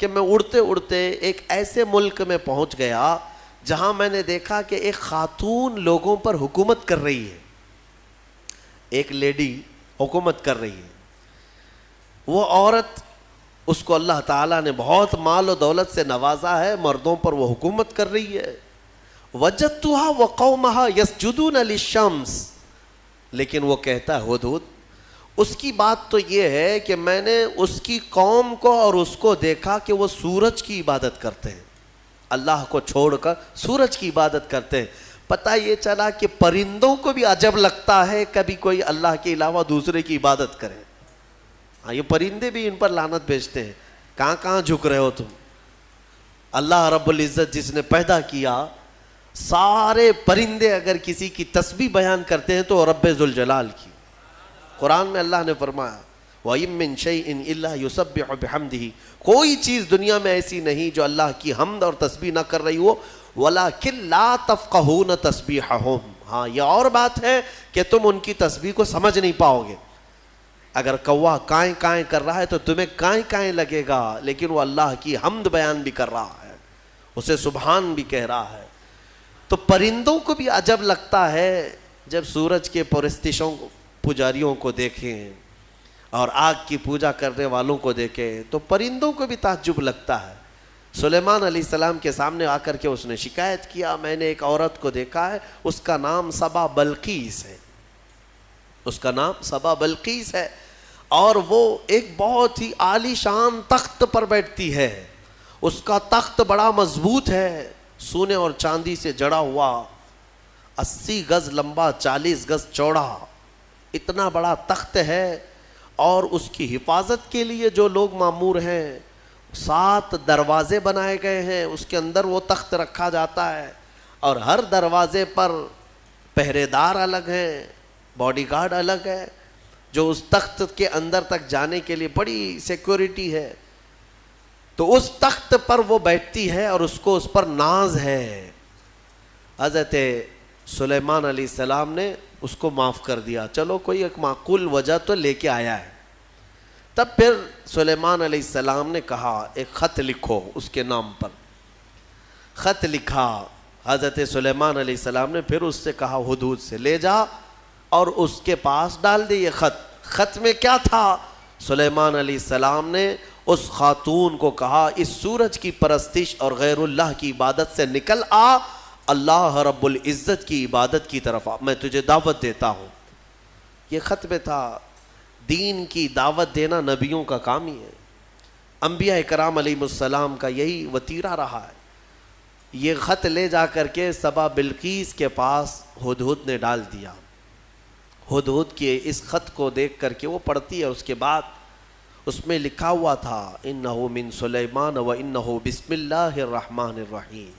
کہ میں اڑتے اڑتے ایک ایسے ملک میں پہنچ گیا جہاں میں نے دیکھا کہ ایک خاتون لوگوں پر حکومت کر رہی ہے، ایک لیڈی حکومت کر رہی ہے. وہ عورت، اس کو اللہ تعالیٰ نے بہت مال و دولت سے نوازا ہے، مردوں پر وہ حکومت کر رہی ہے. وجدتها وقومها يسجدون للشمس، لیکن وہ کہتا ہے ہدہد، اس کی بات تو یہ ہے کہ میں نے اس کی قوم کو اور اس کو دیکھا کہ وہ سورج کی عبادت کرتے ہیں، اللہ کو چھوڑ کر سورج کی عبادت کرتے ہیں. پتہ یہ چلا کہ پرندوں کو بھی عجب لگتا ہے کبھی کوئی اللہ کے علاوہ دوسرے کی عبادت کرے. ہاں، یہ پرندے بھی ان پر لعنت بھیجتے ہیں، کہاں کہاں جھک رہے ہو تم. اللہ رب العزت جس نے پیدا کیا، سارے پرندے اگر کسی کی تسبیح بیان کرتے ہیں تو رب ذوالجلال کی. قرآن میں اللہ نے فرمایا وَإِن مِّن شَيْءٍ إِلَّا يُسَبِّحُ بِحَمْدِهِ، کوئی چیز دنیا میں ایسی نہیں جو اللہ کی حمد اور تسبیح نہ کر رہی ہو. وَلَكِن لَا تَفْقَهُونَ تَسْبِيحَهُمْ، ہاں یہ اور بات ہے کہ تم ان کی تسبیح کو سمجھ نہیں پاؤ گے. اگر کوا کائیں کائیں کر رہا ہے تو تمہیں کائیں کائیں لگے گا، لیکن وہ اللہ کی حمد بیان بھی کر رہا ہے، اسے سبحان بھی کہہ رہا ہے. تو پرندوں کو بھی عجب لگتا ہے جب سورج کے پرستشوں پجاریوں کو دیکھیں اور آگ کی پوجا کرنے والوں کو دیکھیں تو پرندوں کو بھی تعجب لگتا ہے. سلیمان علیہ السلام کے سامنے آ کر کے اس نے شکایت کیا، میں نے ایک عورت کو دیکھا ہے، اس کا نام سبا بلقیس ہے، اس کا نام سبا بلقیس ہے، اور وہ ایک بہت ہی عالی شان تخت پر بیٹھتی ہے. اس کا تخت بڑا مضبوط ہے، سونے اور چاندی سے جڑا ہوا، 80 گز لمبا 40 گز چوڑا، اتنا بڑا تخت ہے. اور اس کی حفاظت کے لیے جو لوگ مامور ہیں 7 دروازے بنائے گئے ہیں، اس کے اندر وہ تخت رکھا جاتا ہے، اور ہر دروازے پر پہرے دار الگ ہیں، باڈی گارڈ الگ ہے، جو اس تخت کے اندر تک جانے کے لیے بڑی سیکورٹی ہے. تو اس تخت پر وہ بیٹھتی ہے اور اس کو اس پر ناز ہے. حضرت سلیمان علیہ السلام نے اس کو معاف کر دیا، چلو کوئی ایک معقول وجہ تو لے کے آیا ہے. تب پھر سلیمان علیہ السلام نے کہا ایک خط لکھو اس کے نام پر. خط لکھا. حضرت سلیمان علیہ السلام نے پھر اس سے کہا ہدہد سے لے جا اور اس کے پاس ڈال دے یہ خط. خط میں کیا تھا؟ سلیمان علیہ السلام نے اس خاتون کو کہا اس سورج کی پرستش اور غیر اللہ کی عبادت سے نکل آ، اللہ رب العزت کی عبادت کی طرف آ، میں تجھے دعوت دیتا ہوں. یہ خط میں تھا. دین کی دعوت دینا نبیوں کا کام ہی ہے. انبیاء کرام علیہ السلام کا یہی وتیرہ رہا ہے. یہ خط لے جا کر کے سبا بلقیس کے پاس ہدہد نے ڈال دیا. ہدہد کے اس خط کو دیکھ کر کے وہ پڑھتی ہے. اس کے بعد اس میں لکھا ہوا تھا انہو من سلیمان و انہو بسم اللہ الرحمن الرحیم.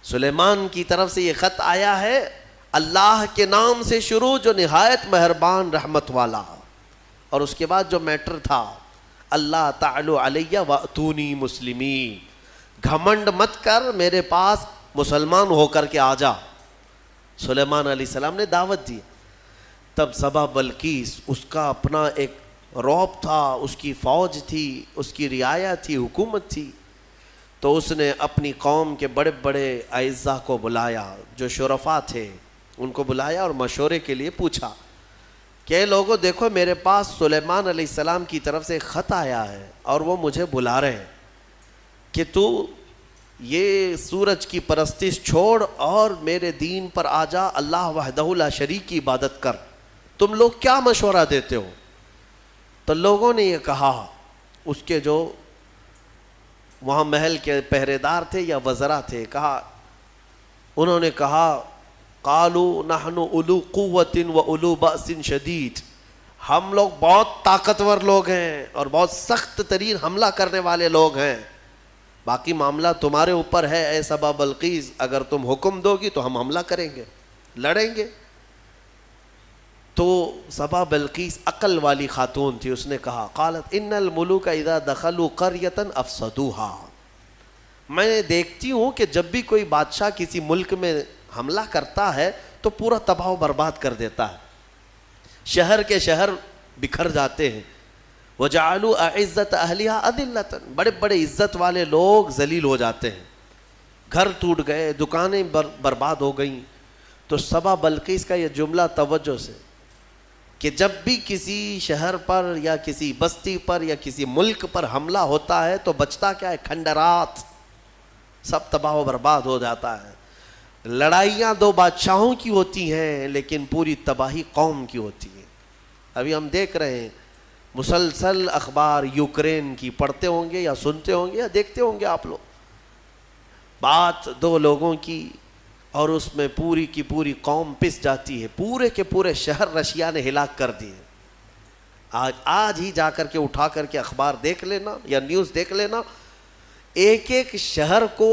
سلیمان کی طرف سے یہ خط آیا ہے اللہ کے نام سے شروع جو نہایت مہربان رحمت والا. اور اس کے بعد جو میٹر تھا اللہ تعالی علیہ واتونی مسلمین، گھمنڈ مت کر، میرے پاس مسلمان ہو کر کے آ جا. سلیمان علیہ السلام نے دعوت دی. تب سبا بلقیس، اس کا اپنا ایک رعب تھا، اس کی فوج تھی، اس کی رعایا تھی، حکومت تھی. تو اس نے اپنی قوم کے بڑے بڑے اعزاء کو بلایا، جو شرفاء تھے ان کو بلایا اور مشورے کے لیے پوچھا کہ لوگوں دیکھو میرے پاس سلیمان علیہ السلام کی طرف سے خط آیا ہے اور وہ مجھے بلا رہے ہیں کہ تو یہ سورج کی پرستش چھوڑ اور میرے دین پر آ جا، اللہ وحدہ لا شریک کی عبادت کر. تم لوگ کیا مشورہ دیتے ہو؟ تو لوگوں نے یہ کہا، اس کے جو وہاں محل کے پہرے دار تھے یا وزراء تھے، انہوں نے کہا قالوا نحن اولو قوت و اولو بأس شدید، ہم لوگ بہت طاقتور لوگ ہیں اور بہت سخت ترین حملہ کرنے والے لوگ ہیں، باقی معاملہ تمہارے اوپر ہے اے سبا بلقیس، اگر تم حکم دو گی تو ہم حملہ کریں گے، لڑیں گے. تو سبا بلقیس عقل والی خاتون تھی، اس نے کہا قالت ان الملوک اذا دخلوا قریۃ افسدوها، میں دیکھتی ہوں کہ جب بھی کوئی بادشاہ کسی ملک میں حملہ کرتا ہے تو پورا تباہ و برباد کر دیتا ہے، شہر کے شہر بکھر جاتے ہیں، وَجَعَلُوا أَعِزَّةَ أَهْلِهَا أَذِلَّةً، بڑے بڑے عزت والے لوگ ذلیل ہو جاتے ہیں. گھر ٹوٹ گئے، دکانیں برباد ہو گئیں. تو سبا بلقیس کا یہ جملہ توجہ سے، کہ جب بھی کسی شہر پر یا کسی بستی پر یا کسی ملک پر حملہ ہوتا ہے تو بچتا کیا ہے؟ کھنڈرات، سب تباہ و برباد ہو جاتا ہے. لڑائیاں دو بادشاہوں کی ہوتی ہیں لیکن پوری تباہی قوم کی ہوتی ہے. ابھی ہم دیکھ رہے ہیں مسلسل اخبار یوکرین کی پڑھتے ہوں گے یا سنتے ہوں گے یا دیکھتے ہوں گے آپ لوگ. بات دو لوگوں کی اور اس میں پوری کی پوری قوم پس جاتی ہے. پورے کے پورے شہر رشیا نے ہلاک کر دیے. آج ہی جا کر کے اٹھا کر کے اخبار دیکھ لینا یا نیوز دیکھ لینا، ایک ایک شہر کو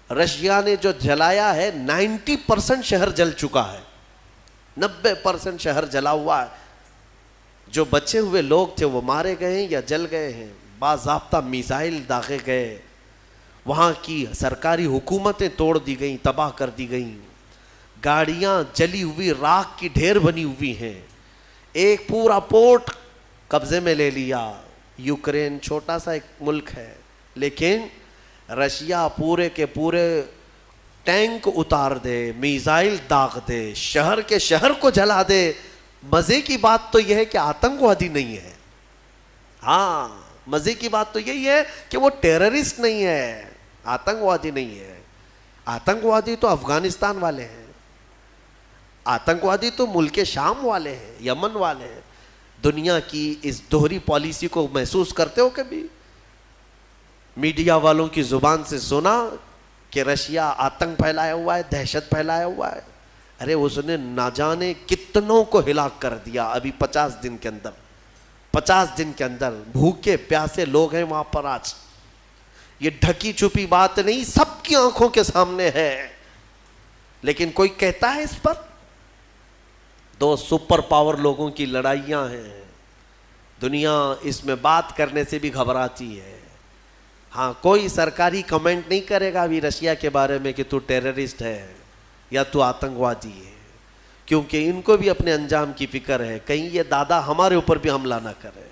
رشیا نے جو جلایا ہے 90% شہر جل چکا ہے. 90% شہر جلا ہوا ہے. جو بچے ہوئے لوگ تھے وہ مارے گئے ہیں یا جل گئے ہیں. باضابطہ میزائل داغے گئے، وہاں کی سرکاری حکومتیں توڑ دی گئیں، تباہ کر دی گئیں. گاڑیاں جلی ہوئی راکھ کی ڈھیر بنی ہوئی ہیں. ایک پورا پورٹ قبضے میں لے لیا. یوکرین چھوٹا سا ایک ملک ہے لیکن رشیا پورے کے پورے ٹینک اتار دے، میزائل داغ دے، شہر کے شہر کو جلا دے. مزے کی بات تو یہ ہے کہ آتنکوادی نہیں ہے. ہاں، مزے کی بات تو یہی ہے کہ وہ ٹیررسٹ نہیں ہے، آتنکوادی نہیں ہے. آتنکوادی تو افغانستان والے ہیں، آتنکوادی تو ملک شام والے ہیں، یمن والے ہیں. دنیا کی اس دوہری پالیسی کو محسوس کرتے ہو کبھی؟ میڈیا والوں کی زبان سے سنا کہ رشیا آتنک پھیلایا ہوا ہے، دہشت پھیلایا ہوا ہے. ارے اس نے نہ جانے کتنوں کو ہلاک کر دیا. ابھی 50 دن کے اندر 50 دن کے اندر بھوکے پیاسے لوگ ہیں وہاں پر. آج یہ ڈھکی چھپی بات نہیں، سب کی آنکھوں کے سامنے ہے. لیکن کوئی کہتا ہے اس پر؟ دو سپر پاور لوگوں کی لڑائیاں ہیں. دنیا اس میں بات کرنے سے بھی گھبراتی ہے. ہاں، کوئی سرکاری کمنٹ نہیں کرے گا ابھی رشیا کے بارے میں کہ تو ٹیررسٹ ہے یا تو آتنکوادی ہے، کیونکہ ان کو بھی اپنے انجام کی فکر ہے، کہیں یہ دادا ہمارے اوپر بھی حملہ نہ کرے.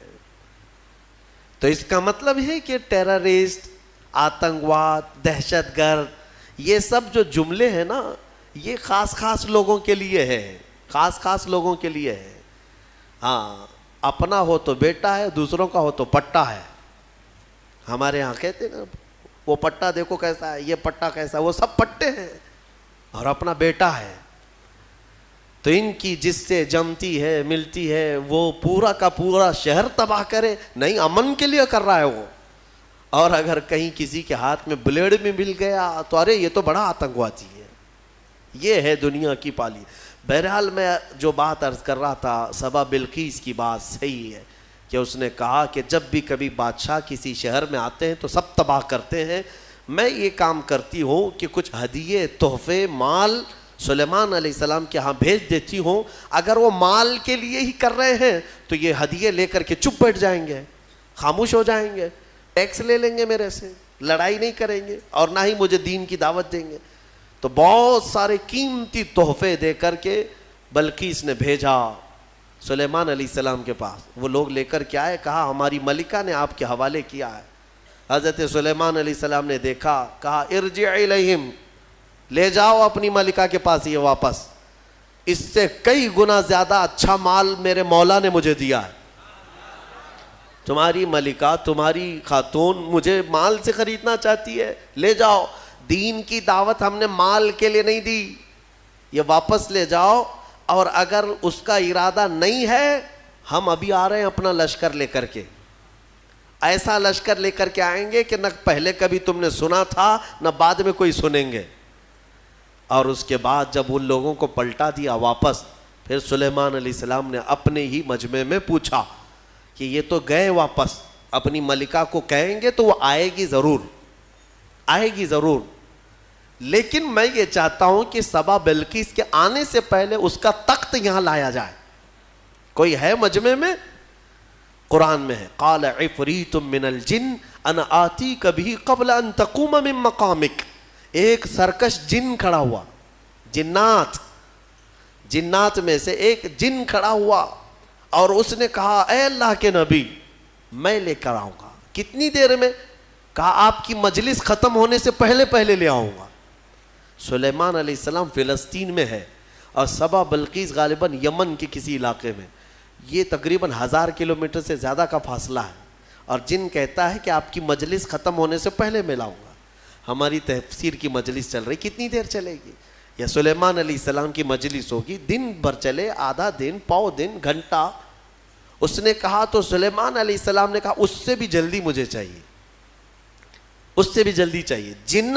تو اس کا مطلب ہے کہ ٹیررسٹ، آتنکواد، دہشت گرد، یہ سب جو جملے ہیں نا، یہ خاص خاص لوگوں کے لیے ہے، خاص خاص لوگوں کے لیے ہے. ہاں، اپنا ہو تو بیٹا ہے، دوسروں کا ہو تو پٹا ہے. ہمارے ہاں کہتے ہیں نا، وہ پٹا دیکھو کیسا ہے، یہ پٹا کیسا ہے. وہ سب پٹے ہیں اور اپنا بیٹا ہے. تو ان کی جس سے جمتی ہے، ملتی ہے، وہ پورا کا پورا شہر تباہ کرے. نہیں، امن کے لیے کر رہا ہے وہ. اور اگر کہیں کسی کے ہاتھ میں بلیڈ میں مل گیا تو ارے یہ تو بڑا آتنکوادی ہے. یہ ہے دنیا کی پالی. بہرحال میں جو بات عرض کر رہا تھا، سبا بلقیس کی بات صحیح ہے کہ اس نے کہا کہ جب بھی کبھی بادشاہ کسی شہر میں آتے ہیں تو سب تباہ کرتے ہیں. میں یہ کام کرتی ہوں کہ کچھ ہدیے، تحفے، مال سلیمان علیہ السلام کے ہاں بھیج دیتی ہوں. اگر وہ مال کے لیے ہی کر رہے ہیں تو یہ ہدیے لے کر کے چپ بیٹھ جائیں گے، خاموش ہو جائیں گے، ٹیکس لے لیں گے میرے سے، لڑائی نہیں کریں گے اور نہ ہی مجھے دین کی دعوت دیں گے. تو بہت سارے قیمتی تحفے دے کر کے بلقیس نے بھیجا سلیمان علیہ السلام کے پاس. وہ لوگ لے کر کے آئے، کہا ہماری ملکہ نے آپ کے حوالے کیا ہے. حضرت سلیمان علیہ السلام نے دیکھا، کہا ارجع الیہم، لے جاؤ اپنی ملکہ کے پاس یہ واپس. اس سے کئی گنا زیادہ اچھا مال میرے مولا نے مجھے دیا ہے. تمہاری ملکہ، تمہاری خاتون مجھے مال سے خریدنا چاہتی ہے، لے جاؤ. دین کی دعوت ہم نے مال کے لیے نہیں دی، یہ واپس لے جاؤ. اور اگر اس کا ارادہ نہیں ہے، ہم ابھی آ رہے ہیں اپنا لشکر لے کر کے. ایسا لشکر لے کر کے آئیں گے کہ نہ پہلے کبھی تم نے سنا تھا نہ بعد میں کوئی سنیں گے. اور اس کے بعد جب ان لوگوں کو پلٹا دیا واپس، پھر سلیمان علیہ السلام نے اپنے ہی مجمع میں پوچھا کہ یہ تو گئے واپس، اپنی ملکہ کو کہیں گے تو وہ آئے گی ضرور، آئے گی ضرور. لیکن میں یہ چاہتا ہوں کہ سبا بلقیس کے آنے سے پہلے اس کا تخت یہاں لایا جائے. کوئی ہے مجمع میں؟ قرآن میں ہے، قال عفریت من الجن انا آتیک بہ قبل ان تقوم من مقامک. ایک سرکش جن کھڑا ہوا، جنات میں سے ایک جن کھڑا ہوا اور اس نے کہا اے اللہ کے نبی، میں لے کر آؤں گا. کتنی دیر میں؟ کہا آپ کی مجلس ختم ہونے سے پہلے لے آؤں گا. سلیمان علیہ السلام فلسطین میں ہے اور سبا بلقیس غالباً یمن کے کسی علاقے میں. یہ تقریباً 1000 کلومیٹر سے زیادہ کا فاصلہ ہے, اور جن کہتا ہے کہ آپ کی مجلس ختم ہونے سے پہلے میں لاؤں گا. ہماری تفسیر کی مجلس چل رہی, کتنی دیر چلے گی؟ یا سلیمان علیہ السلام کی مجلس ہوگی دن بھر چلے, آدھا دن, پاؤ دن, گھنٹہ. اس نے کہا تو سلیمان علیہ السلام نے کہا اس سے بھی جلدی مجھے چاہیے, اس سے بھی جلدی چاہیے. جن,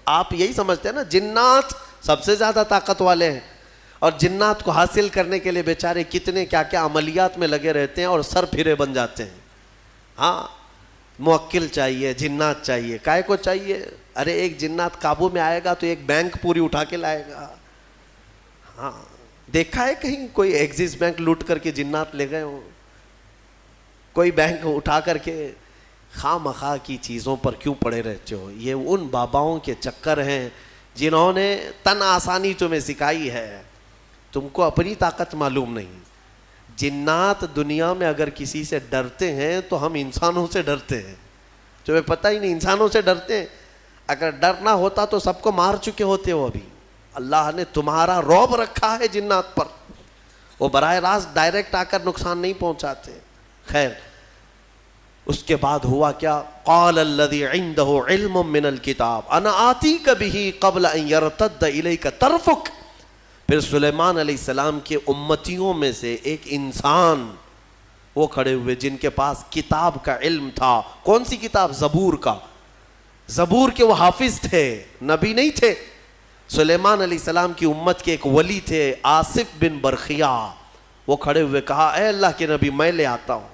آپ یہی سمجھتے ہیں نا جنات سب سے زیادہ طاقت والے ہیں, اور جنات کو حاصل کرنے کے لیے بیچارے کتنے کیا کیا عملیات میں لگے رہتے ہیں اور سر پھرے بن جاتے ہیں. ہاں موکل چاہیے, جنات چاہیے. کائے کو چاہیے؟ ارے ایک جنات قابو میں آئے گا تو ایک بینک پوری اٹھا کے لائے گا. ہاں دیکھا ہے کہیں کوئی ایکسس بینک لوٹ کر کے جنات لے گئے ہوں؟ کوئی بینک اٹھا کر کے خواہ مخواہ کی چیزوں پر کیوں پڑے رہتے ہو؟ یہ ان باباؤں کے چکر ہیں جنہوں نے تن آسانی تمہیں سکھائی ہے, تم کو اپنی طاقت معلوم نہیں. جنات دنیا میں اگر کسی سے ڈرتے ہیں تو ہم انسانوں سے ڈرتے ہیں. تمہیں پتہ ہی نہیں, انسانوں سے ڈرتے ہیں. اگر ڈرنا ہوتا تو سب کو مار چکے ہوتے ہو ابھی. اللہ نے تمہارا رعب رکھا ہے جنات پر, وہ براہ راست ڈائریکٹ آ کر نقصان نہیں پہنچاتے. خیر, اس کے بعد ہوا کیا؟ قال الذی عنده علم من الکتاب انا آتیک به قبل ان یرتد الیک طرفک. پھر سلیمان علیہ السلام کے امتیوں میں سے ایک انسان وہ کھڑے ہوئے جن کے پاس کتاب کا علم تھا. کون سی کتاب؟ زبور کا. زبور کے وہ حافظ تھے, نبی نہیں تھے. سلیمان علیہ السلام کی امت کے ایک ولی تھے آصف بن برخیا. وہ کھڑے ہوئے کہا اے اللہ کے نبی میں لے آتا ہوں.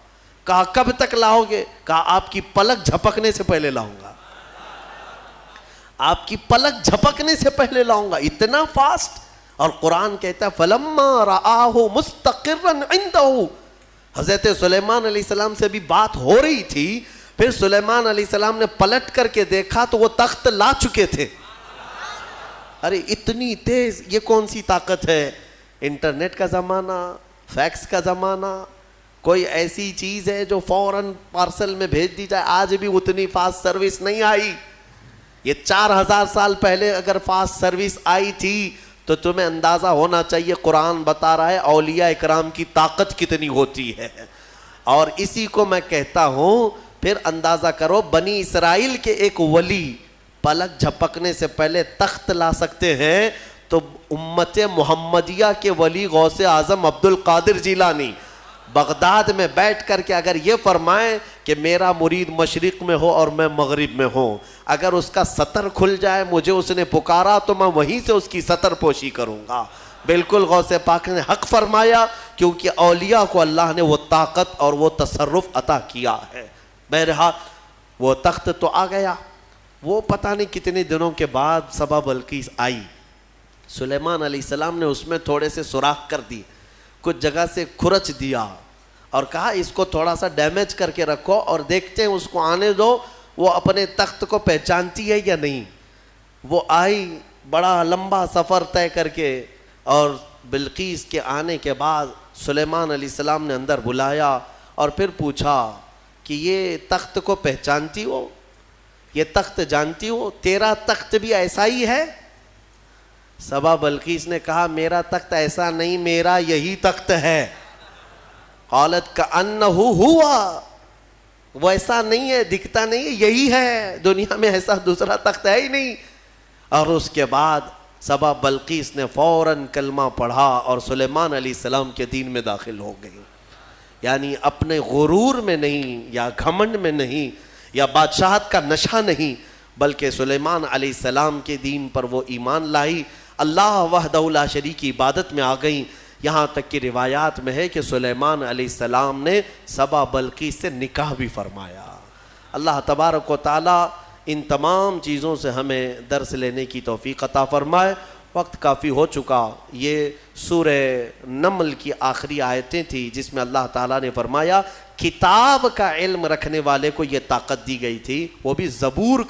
کہا کب تک لاؤ گے؟ کہا آپ کی پلک جھپکنے سے پہلے لاؤں گا, آپ کی پلک جھپکنے سے پہلے لاؤں گا. اتنا فاسٹ. اور قرآن کہتا ہے فَلَمَّا رَآهُ مُسْتَقِرًّا عِنْدَهُ. حضرت سلیمان علیہ السلام سے بھی بات ہو رہی تھی, پھر سلیمان علیہ السلام نے پلٹ کر کے دیکھا تو وہ تخت لا چکے تھے. ارے اتنی تیز, یہ کون سی طاقت ہے؟ انٹرنیٹ کا زمانہ, فیکس کا زمانہ. کوئی ایسی چیز ہے جو فوراً پارسل میں بھیج دی جائے؟ آج بھی اتنی فاسٹ سروس نہیں آئی. یہ 4000 سال پہلے اگر فاسٹ سروس آئی تھی تو تمہیں اندازہ ہونا چاہیے قرآن بتا رہا ہے اولیاء اکرام کی طاقت کتنی ہوتی ہے. اور اسی کو میں کہتا ہوں, پھر اندازہ کرو بنی اسرائیل کے ایک ولی پلک جھپکنے سے پہلے تخت لا سکتے ہیں, تو امت محمدیہ کے ولی غوث اعظم عبد القادر جیلانی بغداد میں بیٹھ کر کے اگر یہ فرمائیں کہ میرا مرید مشرق میں ہو اور میں مغرب میں ہوں, اگر اس کا سطر کھل جائے, مجھے اس نے پکارا تو میں وہیں سے اس کی سطر پوشی کروں گا. بالکل غوث پاک نے حق فرمایا, کیونکہ اولیاء کو اللہ نے وہ طاقت اور وہ تصرف عطا کیا ہے. بہرحال وہ تخت تو آ گیا. وہ پتہ نہیں کتنے دنوں کے بعد سبا بلقیس آئی. سلیمان علیہ السلام نے اس میں تھوڑے سے سوراخ کر دی, کچھ جگہ سے کھرچ دیا اور کہا اس کو تھوڑا سا ڈیمیج کر کے رکھو اور دیکھتے ہیں اس کو آنے دو وہ اپنے تخت کو پہچانتی ہے یا نہیں. وہ آئی, بڑا لمبا سفر طے کر کے, اور بلقیس کے آنے کے بعد سلیمان علیہ السلام نے اندر بلایا اور پھر پوچھا کہ یہ تخت کو پہچانتی ہو, یہ تخت جانتی ہو, تیرا تخت بھی ایسا ہی ہے؟ سبا بلقیس نے کہا میرا تخت ایسا نہیں, میرا یہی تخت ہے. قالت کأنہ ہوا, وہ ایسا نہیں ہے, دکھتا نہیں ہے, یہی ہے, دنیا میں ایسا دوسرا تخت ہے ہی نہیں. اور اس کے بعد سبا بلقیس نے فوراً کلمہ پڑھا اور سلیمان علیہ السلام کے دین میں داخل ہو گئی. یعنی اپنے غرور میں نہیں, یا گھمنڈ میں نہیں, یا بادشاہت کا نشہ نہیں, بلکہ سلیمان علیہ السلام کے دین پر وہ ایمان لائی. اللہ وحدہ لا شریک کی عبادت میں آ گئیں. یہاں تک کہ روایات میں ہے کہ سلیمان علیہ السلام نے سبا بلقیس سے نکاح بھی فرمایا. اللہ تبارک و تعالی ان تمام چیزوں سے ہمیں درس لینے کی توفیق عطا فرمائے. وقت کافی ہو چکا. یہ سورہ نمل کی آخری آیتیں تھیں جس میں اللہ تعالیٰ نے فرمایا کتاب کا علم رکھنے والے کو یہ طاقت دی گئی تھی, وہ بھی زبور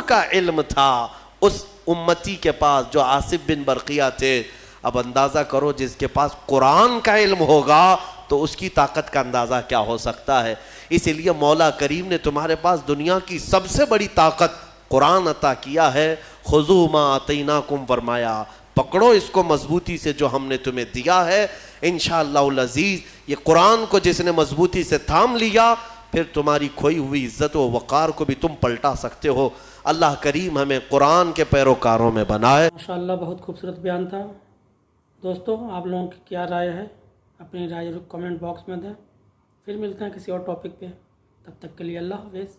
کا علم تھا اس امتی کے پاس جو آصف بن برقیہ تھے. اب اندازہ کرو جس کے پاس قرآن کا علم ہوگا تو اس کی طاقت کا اندازہ کیا ہو سکتا ہے. اسی لیے مولا کریم نے تمہارے پاس دنیا کی سب سے بڑی طاقت قرآن عطا کیا ہے. خذوا ما آتیناکم فرمایا پکڑو اس کو مضبوطی سے جو ہم نے تمہیں دیا ہے. انشاءاللہ العزیز یہ قرآن کو جس نے مضبوطی سے تھام لیا پھر تمہاری کھوئی ہوئی عزت و وقار کو بھی تم پلٹا سکتے ہو. اللہ کریم ہمیں قرآن کے پیروکاروں میں بنائے. ماشاءاللہ بہت خوبصورت بیان تھا. دوستو آپ لوگوں کی کیا رائے ہے؟ اپنی رائے کمنٹ باکس میں دیں. پھر ملتے ہیں کسی اور ٹاپک پہ. تب تک کے لیے اللہ حافظ.